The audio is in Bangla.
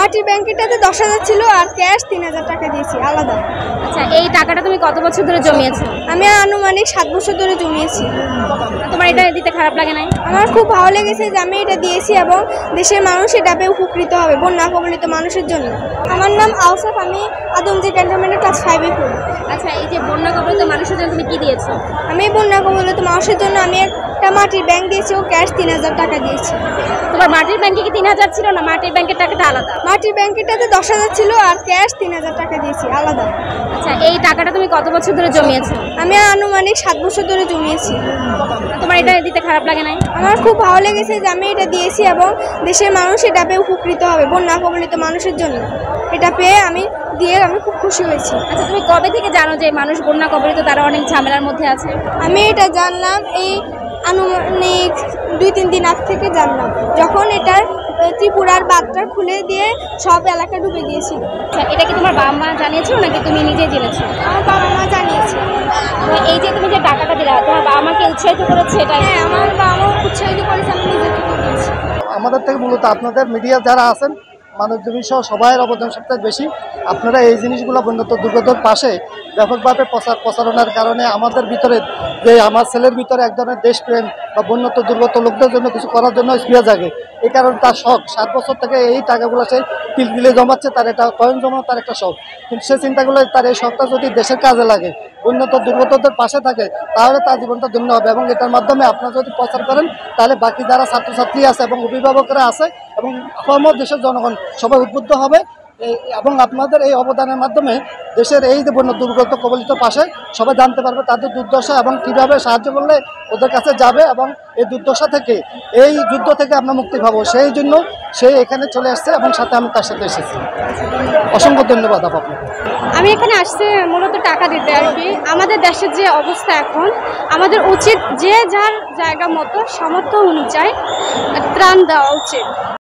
মাটির ব্যাংকেটাতে 10,000 ছিল আর ক্যাশ 3,000 টাকা দিয়েছি আলাদা। আচ্ছা, এই টাকাটা তুমি কত বছর ধরে জমিয়েছো? আমি আনুমানিক 7 বছর ধরে জমিয়েছি। তোমার এটা দিতে খারাপ লাগে নাই? আমার খুব ভালো লেগেছে যে আমি এটা দিয়েছি এবং দেশের মানুষ এটা পেয়ে উপকৃত হবে, বন্যা কবলিত মানুষের জন্য। আমার নাম আওসাফ, আমি আদমজি ক্যান্টনমেন্টের ক্লাস 5-এ পড়ি। আচ্ছা, এই যে বন্যা কবলিত মানুষের জন্য তুমি কি দিয়েছো? আমি বন্যা কবলিত মানুষের জন্য আমি একটা মাটির ব্যাংক দিয়েছি ও ক্যাশ 3,000 টাকা দিয়েছি। তোমার মাটির ব্যাংকে কি 3,000 ছিল না মাটির ব্যাংকের টাকাটা আলাদা? মাটির ব্যাংকেটাতে 10,000 ছিল আর ক্যাশ 3,000 টাকা দিয়েছি আলাদা। আচ্ছা, এই টাকাটা তুমি কত বছর ধরে জমিয়েছো? আমি আনুমানিক 7 বছর ধরে জমিয়েছি। তোমার এটা দিতে খারাপ লাগে নাই? আমার খুব ভালো লেগেছে যে আমি এটা দিয়েছি এবং দেশের মানুষ এটা পেয়ে উপকৃত হবে, বন্যা কবলিত মানুষের জন্য। এটা পেয়ে আমি খুব খুশি হয়েছি। আচ্ছা, তুমি কবে থেকে জানো যে মানুষ বন্যা কবলিত তারা অনেক ঝামেলার মধ্যে আছে? আমি এটা জানলাম এই আনুমানিক 2-3 দিন আগ থেকে জানলাম, যখন এটার ত্রিপুরার বাঁধটা খুলে দিয়ে সব এলাকা ডুবে গিয়েছিল। আচ্ছা, এটা কি তোমার বাবা মা জানিয়েছো নাকি তুমি নিজে জেনেছো? আমার বাবা মা জানিয়েছে। তো এই যে তুমি যে টাকাটা দিলা, তোমার বাবা মাকে উৎসাহিত করেছে এটা? হ্যাঁ, আমার বাবা মা উৎসাহিত করেছে, আমি নিজে থেকে দিয়েছি। আমাদের থেকে মূলত আপনাদের মিডিয়া যারা আছেন, মানবজীবী সহ সবাই অবদান সবচেয়ে বেশি। আপনারা এই জিনিসগুলো বন্যত দুর্গতর পাশে ব্যাপকভাবে প্রচারণার কারণে আমাদের ভিতরে যে আমার ছেলের ভিতরে এক ধরনের দেশপ্রেম বা বন্যত দুর্গত লোকদের জন্য কিছু করার জন্য স্প্রিয়া জাগে। এই কারণে তার শখ 7 বছর থেকে এই টাকাগুলো সে তিল জমাচ্ছে, তার এটা কয়েন জমানো তার একটা শখ। কিন্তু সে চিন্তাগুলো তার এই শখটা যদি দেশের কাজে লাগে, উন্নত দুর্গতদের পাশে থাকে, তাহলে তার জীবনটা ধন্য হবে। এবং এটার মাধ্যমে আপনারা যদি প্রচার করেন, তাহলে বাকি যারা ছাত্রছাত্রী আছে এবং অভিভাবকরা আছে এবং দেশের জনগণ সবাই উদ্বুদ্ধ হবে। এবং আপনাদের এই অবদানের মাধ্যমে দেশের এই যে বন্যা দুর্গত কবলিত পাশে সবাই জানতে পারবে তাদের দুর্দশা এবং কীভাবে সাহায্য করলে ওদের কাছে যাবে এবং এই দুর্দশা থেকে, এই যুদ্ধ থেকে আমরা মুক্তি পাবো। সেই জন্য সে এখানে চলে আসছে এবং সাথে আমি তার সাথে এসেছি। অসংখ্য ধন্যবাদ আপনাকে। আমি এখানে আসছি মূলত টাকা দিতে আর কি। আমাদের দেশের যে অবস্থা এখন, আমাদের উচিত যে যার জায়গা মতো সামর্থ্য অনুযায়ী ত্রাণ দেওয়া উচিত।